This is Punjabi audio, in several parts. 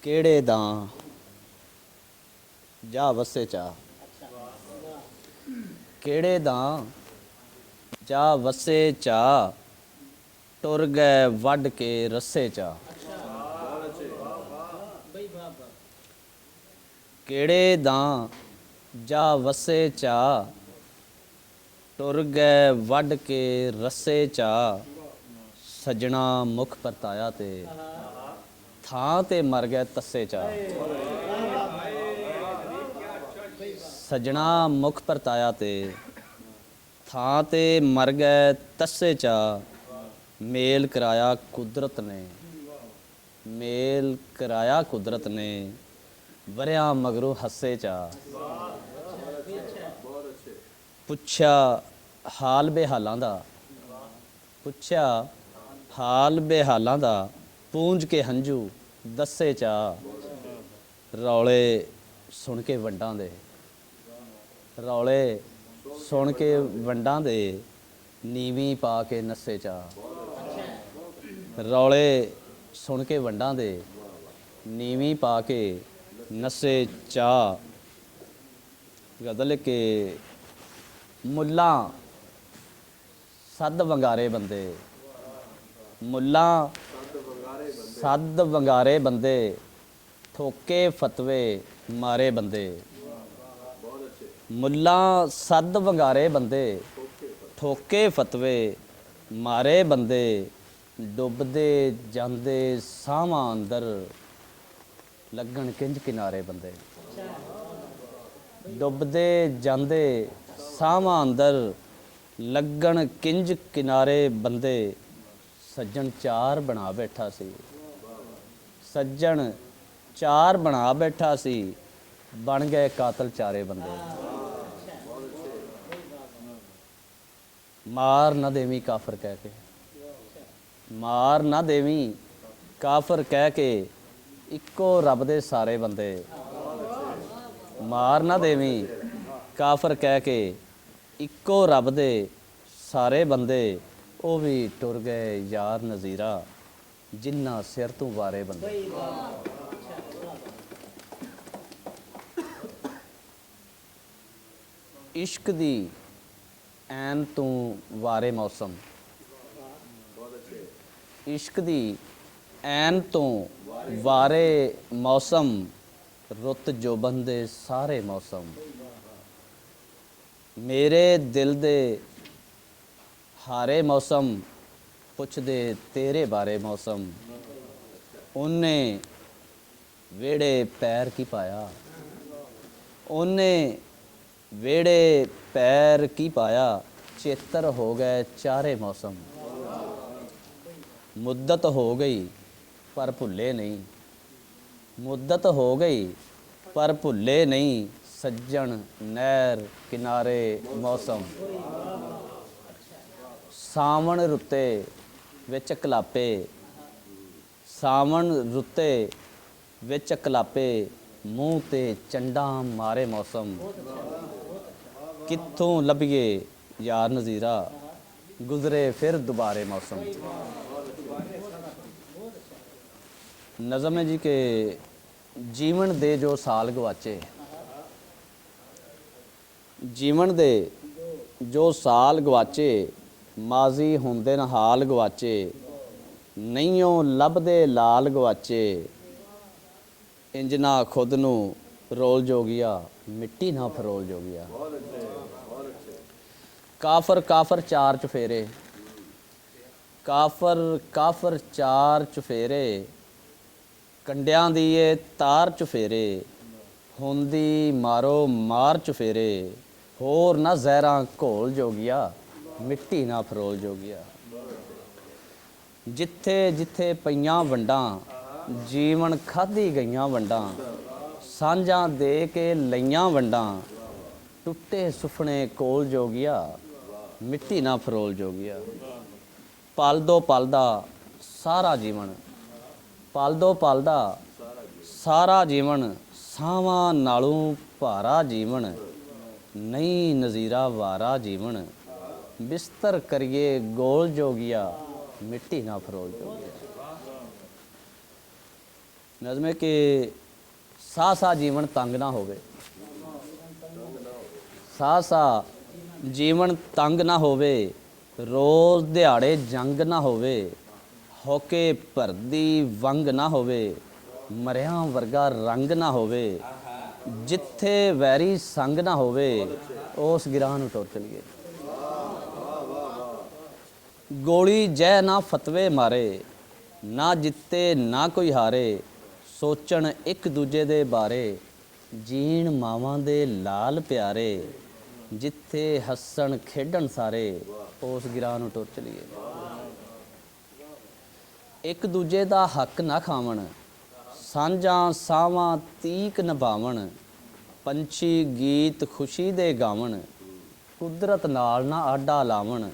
ਕਿਹੜੇ ਦਾ ਜਾ ਵਸੇ ਚਾ, ਕਿਹੜੇ ਦਾ ਜਾ ਵਸੇ ਚਾ, ਟੁਰ ਗਏ ਵੱਢ ਕੇ ਰੱਸੇ ਚਾ। ਕਿਹੜੇ ਦਾ ਜਾ ਵਸੇ ਚਾ, ਟੁਰ ਗਏ ਵੱਢ ਕੇ ਰੱਸੇ ਚਾ। ਸੱਜਣਾ ਮੁਖ ਪਰਤਾਇਆ ਤੇ ਥਾਂ ਤੇ ਮਰ ਗਏ ਤੱਸੇ ਚਾ। ਸੱਜਣਾ ਮੁਖ ਪਰਤਾਇਆ ਤੇ ਥਾਂ ਤੇ ਮਰ ਗਏ ਤੱਸੇ ਚਾ। ਮੇਲ ਕਰਾਇਆ ਕੁਦਰਤ ਨੇ, ਮੇਲ ਕਰਾਇਆ ਕੁਦਰਤ ਨੇ, ਵਰਿਆਂ ਮਗਰੋਂ ਹੱਸੇ ਚਾ। ਪੁੱਛਿਆ ਹਾਲ ਬੇਹਾਲਾਂ ਦਾ, ਪੁੱਛਿਆ ਹਾਲ ਬੇਹਾਲਾਂ ਦਾ, ਪੂੰਝ ਕੇ ਹੰਝੂ ਦੱਸੇ ਚਾ। ਰੌਲੇ ਸੁਣ ਕੇ ਵੰਡਾਂ ਦੇ, ਰੌਲੇ ਸੁਣ ਕੇ ਵੰਡਾਂ ਦੇ, ਨੀਵੀਂ ਪਾ ਕੇ ਨੱਸੇ ਚਾ। ਰੌਲੇ ਸੁਣ ਕੇ ਵੰਡਾਂ ਦੇ, ਨੀਵੀਂ ਪਾ ਕੇ ਨੱਸੇ ਚਾ। ਗਜ਼ਲ ਕੇ ਮੁੱਲਾਂ ਸੱਦ ਵੰਗਾਰੇ ਬੰਦੇ, ਮੁੱਲਾਂ ਸੱਦ ਵੰਗਾਰੇ ਬੰਦੇ, ਠੋਕੇ ਫਤਵੇ ਮਾਰੇ ਬੰਦੇ। ਮੁੱਲਾਂ ਸੱਦ ਵੰਗਾਰੇ ਬੰਦੇ, ਠੋਕੇ ਫਤਵੇ ਮਾਰੇ ਬੰਦੇ। ਡੁੱਬਦੇ ਜਾਂਦੇ ਸਾਹਾਂ ਅੰਦਰ, ਲੱਗਣ ਕਿੰਝ ਕਿਨਾਰੇ ਬੰਦੇ। ਡੁੱਬਦੇ ਜਾਂਦੇ ਸਾਹਾਂ ਅੰਦਰ, ਲੱਗਣ ਕਿੰਝ ਕਿਨਾਰੇ ਬੰਦੇ। ਸੱਜਣ ਚਾਰ ਬਣਾ ਬੈਠਾ ਸੀ, ਸੱਜਣ ਚਾਰ ਬਣਾ ਬੈਠਾ ਸੀ, ਬਣ ਗਏ ਕਾਤਲ ਚਾਰੇ ਬੰਦੇ। ਮਾਰ ਨਾ ਦੇਵੀਂ ਕਾਫਰ ਕਹਿ ਕੇ, ਮਾਰ ਨਾ ਦੇਵੀਂ ਕਾਫਰ ਕਹਿ ਕੇ, ਇੱਕੋ ਰੱਬ ਦੇ ਸਾਰੇ ਬੰਦੇ। ਮਾਰ ਨਾ ਦੇਵੀਂ ਕਾਫਰ ਕਹਿ ਕੇ, ਇੱਕੋ ਰੱਬ ਦੇ ਸਾਰੇ ਬੰਦੇ। ਉਹ ਵੀ ਟੁਰ ਗਏ ਯਾਰ ਨਜ਼ੀਰਾ, ਜਿਨ੍ਹਾਂ ਸਿਰ ਤੋਂ ਵਾਰੇ ਬੰਦੇ। ਇਸ਼ਕ ਦੀ ਐਨ ਤੋਂ ਵਾਰੇ ਮੌਸਮ, ਇਸ਼ਕ ਦੀ ਐਨ ਤੋਂ ਵਾਰੇ ਮੌਸਮ। ਰੁੱਤ ਜੋਬਨ ਦੇ ਸਾਰੇ ਮੌਸਮ, ਮੇਰੇ ਦਿਲ ਦੇ ਹਾਰੇ ਮੌਸਮ। ਪੁੱਛਦੇ ਤੇਰੇ ਬਾਰੇ ਮੌਸਮ, ਉਹਨੇ ਵਿਹੜੇ ਪੈਰ ਕੀ ਪਾਇਆ, ਉਹਨੇ ਵਿਹੜੇ ਪੈਰ ਕੀ ਪਾਇਆ। ਚੇਤਰ ਹੋ ਗਏ ਚਾਰੇ ਮੌਸਮ, ਮੁੱਦਤ ਹੋ ਗਈ ਪਰ ਭੁੱਲੇ ਨਹੀਂ, ਮੁੱਦਤ ਹੋ ਗਈ ਪਰ ਭੁੱਲੇ ਨਹੀਂ। ਸੱਜਣ ਨਹਿਰ ਕਿਨਾਰੇ ਮੌਸਮ। ਸਾਵਣ ਰੁੱਤੇ ਵਿੱਚ ਕਲਾਪੇ, ਸਾਵਣ ਰੁੱਤੇ ਵਿੱਚ ਕਲਾਪੇ, ਮੂੰਹ ਤੇ ਚੰਡਾਂ ਮਾਰੇ ਮੌਸਮ। ਕਿੱਥੋਂ ਲੱਭੀਏ ਯਾਰ ਨਜ਼ੀਰਾ, ਗੁਜ਼ਰੇ ਫਿਰ ਦੁਬਾਰੇ ਮੌਸਮ। ਨਜ਼ਮ ਹੈ ਜੀ ਕਿ ਜੀਵਨ ਦੇ ਜੋ ਸਾਲ ਗਵਾਚੇ, ਜੀਵਨ ਦੇ ਜੋ ਸਾਲ ਗਵਾਚੇ, ਮਾਜ਼ੀ ਹੁੰਦੇ ਨ ਹਾਲ ਗਵਾਚੇ। ਨਹੀਂਓ ਲੱਭਦੇ ਲਾਲ ਗਵਾਚੇ, ਇੰਜ ਨਾ ਖੁਦ ਨੂੰ ਰੋਲ ਜੋਗੀਆ, ਮਿੱਟੀ ਨਾ ਫਰੋਲ ਜੋਗੀਆ। ਕਾਫਰ ਕਾਫਰ ਚਾਰ ਚੁਫੇਰੇ, ਕਾਫਰ ਕਾਫਰ ਚਾਰ ਚੁਫੇਰੇ। ਕੰਡਿਆਂ ਦੀ ਏ ਤਾਰ ਚੁਫੇਰੇ, ਹੁੰਦੀ ਮਾਰੋ ਮਾਰ ਚੁਫੇਰੇ। ਹੋਰ ਨਾ ਜ਼ਹਿਰਾਂ ਘੋਲ ਜੋਗੀਆ, ਮਿੱਟੀ ਨਾ ਫਰੋਲ ਜੋਗੀਆ। ਜਿੱਥੇ ਜਿੱਥੇ ਪਈਆਂ ਵੰਡਾਂ, ਜੀਵਨ ਖਾਧੀ ਗਈਆਂ ਵੰਡਾਂ। ਸਾਂਝਾਂ ਦੇ ਕੇ ਲਈਆਂ ਵੰਡਾਂ, ਟੁੱਟੇ ਸੁਫਨੇ ਕੋਲ ਜੋਗੀਆ, ਮਿੱਟੀ ਨਾ ਫਰੋਲ ਜੋਗੀਆ। ਪਲ ਦੋ ਪਲ ਦਾ ਸਾਰਾ ਜੀਵਨ, ਪਲ ਦੋ ਪਲ ਦਾ ਸਾਰਾ ਜੀਵਨ। ਸਾਵਾਂ ਨਾਲੋਂ ਭਾਰਾ ਜੀਵਨ, ਨਹੀਂ ਨਜ਼ੀਰਾ ਵਾਰਾ ਜੀਵਨ। ਬਿਸਤਰ ਕਰੀਏ ਗੋਲ ਜੋਗੀਆ, ਮਿੱਟੀ ਨਾ ਫਰੋਲ ਜੋਗੀਆ। ਨਜ਼ਮੇ ਕਿ ਸਾਹ ਸਾਹ ਜੀਵਨ ਤੰਗ ਨਾ ਹੋਵੇ, ਸਾਹ ਸਾਹ ਜੀਵਨ ਤੰਗ ਨਾ ਹੋਵੇ, ਰੋਜ਼ ਦਿਹਾੜੇ ਜੰਗ ਨਾ ਹੋਵੇ, ਹੋਕੇ ਭਰਦੀ ਵੰਗ ਨਾ ਹੋਵੇ, ਮਰਿਆਂ ਵਰਗਾ ਰੰਗ ਨਾ ਹੋਵੇ, ਜਿੱਥੇ ਵੈਰੀ ਸੰਗ ਨਾ ਹੋਵੇ, ਉਸ ਗਿਰਾਂ ਨੂੰ ਟੁਰ ਚਲੀਏ। ਗੋਲੀ ਜੈ ਨਾ ਫਤਵੇ ਮਾਰੇ, ਨਾ ਜਿੱਤੇ ਨਾ ਕੋਈ ਹਾਰੇ, ਸੋਚਣ ਇੱਕ ਦੂਜੇ ਦੇ ਬਾਰੇ, ਜੀਣ ਮਾਵਾਂ ਦੇ ਲਾਲ ਪਿਆਰੇ, ਜਿੱਥੇ ਹੱਸਣ ਖੇਡਣ ਸਾਰੇ, ਉਸ ਗਿਰਾਂ ਨੂੰ ਟੁਰ ਚਲੀਏ। ਇੱਕ ਦੂਜੇ ਦਾ ਹੱਕ ਨਾ ਖਾਵਣ, ਸਾਂਝਾਂ ਸਾਵਾਂ ਤੀਕ ਨਿਭਾਵਣ, ਪੰਛੀ ਗੀਤ ਖੁਸ਼ੀ ਦੇ ਗਾਵਣ, ਕੁਦਰਤ ਨਾਲ ਨਾ ਆਡਾ ਲਾਵਣ,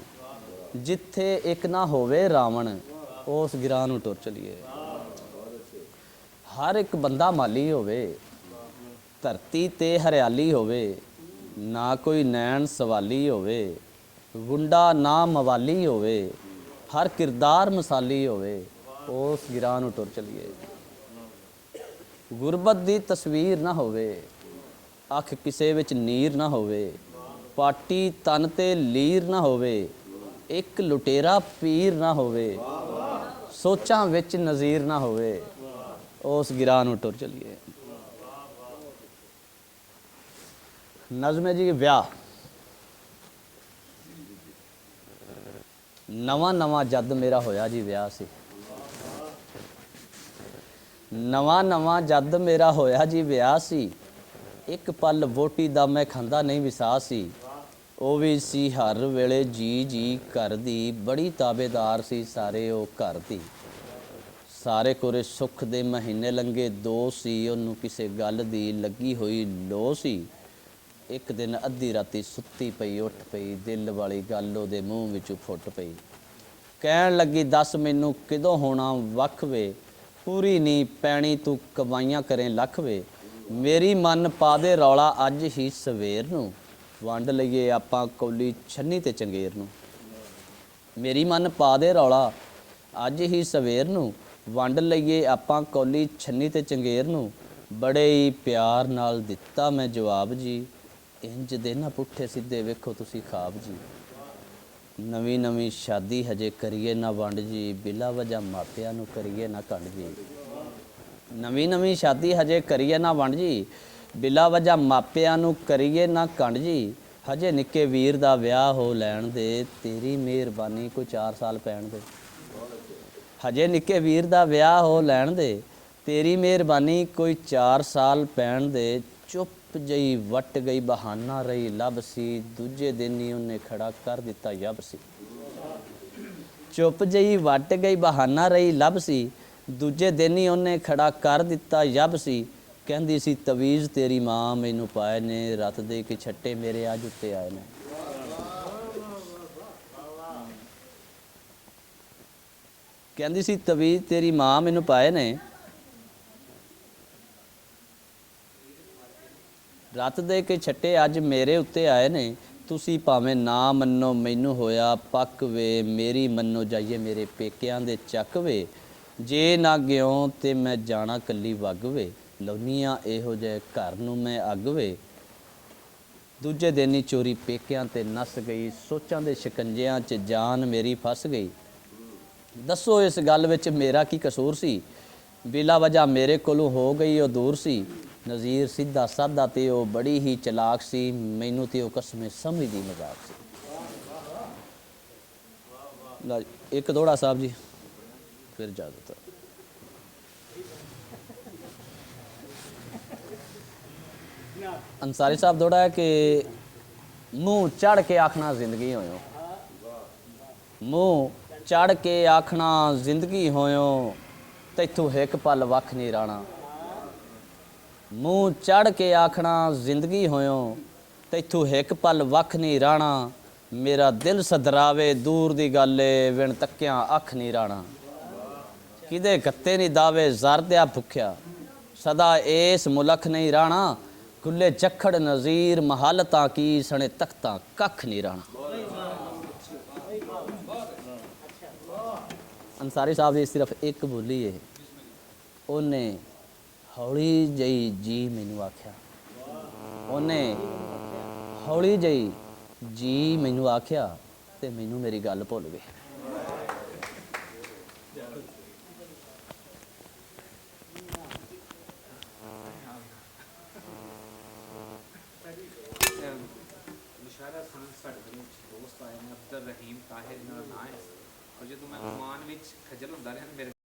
ਜਿੱਥੇ ਇੱਕ ਨਾ ਹੋਵੇ ਰਾਵਣ, ਉਸ ਗਿਰਾਂ ਨੂੰ ਟੁਰ ਚਲੀਏ। ਹਰ ਇੱਕ ਬੰਦਾ ਮਾਲੀ ਹੋਵੇ, ਧਰਤੀ ਤੇ ਹਰਿਆਲੀ ਹੋਵੇ, ਨਾ ਕੋਈ ਨੈਣ ਸਵਾਲੀ ਹੋਵੇ, ਗੁੰਡਾ ਨਾ ਮਵਾਲੀ ਹੋਵੇ, ਹਰ ਕਿਰਦਾਰ ਮਿਸਾਲੀ ਹੋਵੇ, ਉਸ ਗਿਰਾਂ ਨੂੰ ਟੁਰ ਚਲੀਏ। ਗੁਰਬਤ ਦੀ ਤਸਵੀਰ ਨਾ ਹੋਵੇ, ਅੱਖ ਕਿਸੇ ਵਿੱਚ ਨੀਰ ਨਾ ਹੋਵੇ, ਪਾਟੀ ਤਨ ਤੇ ਲੀਰ ਨਾ ਹੋਵੇ, ਇੱਕ ਲੁਟੇਰਾ ਪੀਰ ਨਾ ਹੋਵੇ, ਸੋਚਾਂ ਵਿੱਚ ਨਜ਼ੀਰ ਨਾ ਹੋਵੇ, ਉਸ ਗਿਰਾਂ ਨੂੰ ਟੁਰ ਚਲੀਏ। ਨਜ਼ਮ ਹੈ ਜੀ ਵਿਆਹ। ਨਵਾਂ ਨਵਾਂ ਜਦ ਮੇਰਾ ਹੋਇਆ ਜੀ ਵਿਆਹ ਸੀ, ਨਵਾਂ ਨਵਾਂ ਜਦ ਮੇਰਾ ਹੋਇਆ ਜੀ ਵਿਆਹ ਸੀ, ਇੱਕ ਪਲ ਵੋਟੀ ਦਾ ਮੈਂ ਖਾਂਦਾ ਨਹੀਂ ਵਿਸਾਹ ਸੀ, ਉਹ ਵੀ ਸੀ ਹਰ ਵੇਲੇ ਜੀ ਜੀ ਘਰ ਦੀ, ਬੜੀ ਤਾਬੇਦਾਰ ਸੀ ਸਾਰੇ ਉਹ ਘਰ ਦੀ। ਸਾਰੇ ਕੋਰੇ ਸੁੱਖ ਦੇ ਮਹੀਨੇ ਲੰਘੇ ਦੋ ਸੀ, ਉਹਨੂੰ ਕਿਸੇ ਗੱਲ ਦੀ ਲੱਗੀ ਹੋਈ ਲੋ ਸੀ। ਇੱਕ ਦਿਨ ਅੱਧੀ ਰਾਤੀ ਸੁੱਤੀ ਪਈ ਉੱਠ ਪਈ, ਦਿਲ ਵਾਲੀ ਗੱਲ ਉਹਦੇ ਮੂੰਹ ਵਿੱਚੋਂ ਫੁੱਟ ਪਈ। ਕਹਿਣ ਲੱਗੀ ਦੱਸ ਮੈਨੂੰ ਕਿਦੋਂ ਹੋਣਾ ਵੱਖ ਵੇ, ਪੂਰੀ ਨੀ ਪੈਣੀ ਤੂੰ ਕਮਾਈਆਂ ਕਰੇ ਲੱਖ ਵੇ, ਮੇਰੀ ਮਨ ਪਾ ਦੇ ਰੌਲਾ ਅੱਜ ਹੀ ਸਵੇਰ ਨੂੰ, ਵੰਡ ਲਈਏ ਆਪਾਂ ਕੌਲੀ ਛੰਨੀ ਤੇ ਚੰਗੇਰ ਨੂੰ। ਮੇਰੀ ਮਨ ਪਾ ਦੇ ਰੌਲਾ ਅੱਜ ਹੀ ਸਵੇਰ ਨੂੰ, ਵੰਡ ਲਈਏ ਆਪਾਂ ਕੌਲੀ ਛੰਨੀ ਤੇ ਚੰਗੇਰ ਨੂੰ। ਬੜੇ ਹੀ ਪਿਆਰ ਨਾਲ ਦਿੱਤਾ ਮੈਂ ਜਵਾਬ ਜੀ, ਇੰਜ ਦੇ ਨਾ ਪੁੱਠੇ ਸਿੱਧੇ ਵੇਖੋ ਤੁਸੀਂ ਖਾਬ ਜੀ। ਨਵੀਂ ਨਵੀਂ ਸ਼ਾਦੀ ਹਜੇ ਕਰੀਏ ਨਾ ਵੰਡ ਜੀ, ਬਿਲਾ ਵਜ੍ਹਾ ਮਾਪਿਆਂ ਨੂੰ ਕਰੀਏ ਨਾ ਕੰਡ ਜੀ। ਨਵੀਂ ਨਵੀਂ ਸ਼ਾਦੀ ਹਜੇ ਕਰੀਏ ਨਾ ਵੰਡ ਜੀ, ਬਿਲਾ ਵਜ੍ਹਾ ਮਾਪਿਆਂ ਨੂੰ ਕਰੀਏ ਨਾ ਕੰਡ ਜੀ। ਹਜੇ ਨਿੱਕੇ ਵੀਰ ਦਾ ਵਿਆਹ ਹੋ ਲੈਣ ਦੇ, ਤੇਰੀ ਮਿਹਰਬਾਨੀ ਕੋਈ 4 ਸਾਲ ਪੈਣ ਦੇ। ਹਜੇ ਨਿੱਕੇ ਵੀਰ ਦਾ ਵਿਆਹ ਹੋ ਲੈਣ ਦੇ, ਤੇਰੀ ਮਿਹਰਬਾਨੀ ਕੋਈ 4 ਸਾਲ ਪੈਣ ਦੇ। ਚੁੱਪ ਜਈ ਵੱਟ ਗਈ ਬਹਾਨਾ ਰਹੀ ਲੱਭ ਸੀ, ਦੂਜੇ ਦਿਨ ਹੀ ਉਹਨੇ ਖੜਾ ਕਰ ਦਿੱਤਾ ਯੱਬ ਸੀ। ਚੁੱਪ ਜਈ ਵੱਟ ਗਈ ਬਹਾਨਾ ਰਹੀ ਲੱਭ ਸੀ, ਦੂਜੇ ਦਿਨ ਹੀ ਉਹਨੇ ਖੜਾ ਕਰ ਦਿੱਤਾ ਯੱਬ ਸੀ। ਕਹਿੰਦੀ ਸੀ ਤਵੀਜ਼ ਤੇਰੀ ਮਾਂ ਮੈਨੂੰ ਪਾਏ ਨੇ, ਰਤ ਦੇ ਕੇ ਛੱਟੇ ਮੇਰੇ ਅੱਜ ਉੱਤੇ ਆਏ ਨੇ। ਕਹਿੰਦੀ ਸੀ ਤਵੀਜ਼ ਤੇਰੀ ਮਾਂ ਮੈਨੂੰ ਪਾਏ ਨੇ, ਰਤ ਦੇ ਕੇ ਛੱਟੇ ਅੱਜ ਮੇਰੇ ਉੱਤੇ ਆਏ ਨੇ। ਤੁਸੀਂ ਭਾਵੇਂ ਨਾ ਮੰਨੋ ਮੈਨੂੰ ਹੋਇਆ ਪੱਕ ਵੇ, ਮੇਰੀ ਮੰਨੋ ਜਾਈਏ ਮੇਰੇ ਪੇਕਿਆਂ ਦੇ ਚੱਕ ਵੇ। ਜੇ ਨਾ ਗਿਓ ਤੇ ਮੈਂ ਜਾਣਾ ਕੱਲੀ ਵੱਗ ਵੇ, ਲਾਉਨੀਆਂ ਇਹੋ ਜਿਹੇ ਘਰ ਨੂੰ ਮੈਂ ਅੱਗ ਵੇ। ਦੂਜੇ ਦਿਨ ਹੀ ਚੋਰੀ ਪੇਕਿਆਂ ਤੇ ਨੱਸ ਗਈ, ਸੋਚਾਂ ਦੇ ਸ਼ਿਕੰਜਿਆਂ 'ਚ ਜਾਨ ਮੇਰੀ ਫਸ ਗਈ। ਦੱਸੋ ਇਸ ਗੱਲ ਵਿੱਚ ਮੇਰਾ ਕੀ ਕਸੂਰ ਸੀ, ਬਿਲਾ ਵਜ੍ਹਾ ਮੇਰੇ ਕੋਲੋਂ ਹੋ ਗਈ ਉਹ ਦੂਰ ਸੀ। ਨਜ਼ੀਰ ਸਿੱਧਾ ਸਾਦਾ ਤੇ ਉਹ ਬੜੀ ਹੀ ਚਲਾਕ ਸੀ, ਮੈਨੂੰ ਤੇ ਉਹ ਕਸਮੇ ਸਮਝਦੀ ਮਜ਼ਾਕ ਸੀ। ਇੱਕ ਦੋੜਾ ਸਾਹਿਬ ਜੀ ਫਿਰ ਇਜਾਜ਼ਤ। अंसारी साहब दौड़ा है कि मुँह चढ़ के आखना जिंदगी होयो, मुँह चढ़ के आखना जिंदगी होयो, तैथू एक पल वख नहीं रहना। मुँह चढ़ के आखना जिंदगी होयो, तैथू एक पल वख नहीं रहना। मेरा दिल सदरावे दूर दी गल विण तक्या अख नहीं रहना। किदे गत्ते नहीं दावे जर दिया भुख्या, सदा इस मुलख नहीं रहना। खुले जखड़ नज़ीर महालतां की सने तख्तां कख नहीं रहना। अंसारी साहब की सिर्फ एक बोली है, उन्हें ਹੌਲੀ ਜਿਹੀ ਜੀ ਮੈਨੂੰ ਆਖਿਆ, ਉਹਨੇ ਹੌਲੀ ਜਿਹੀ ਜੀ ਮੈਨੂੰ ਆਖਿਆ ਤੇ ਮੈਨੂੰ ਮੇਰੀ ਗੱਲ ਭੁੱਲ ਗਈ। ਮੁਸ਼ਾਇਰਾ ਸੁਣਨ ਸਾਡੇ ਵਿੱਚ ਦੋਸਤ ਆਏ ਨੇ, ਅਬਦੁਲ ਰਹੀਮ ਤਾਹਿਰ ਇਹਨਾਂ ਦਾ ਨਾਂ ਹੈ। ਔਰ ਜਦੋਂ ਮੈਂ ਓਮਾਨ ਵਿੱਚ ਖਜਲ ਹੁੰਦਾ ਰਿਹਾ ਮੇਰੇ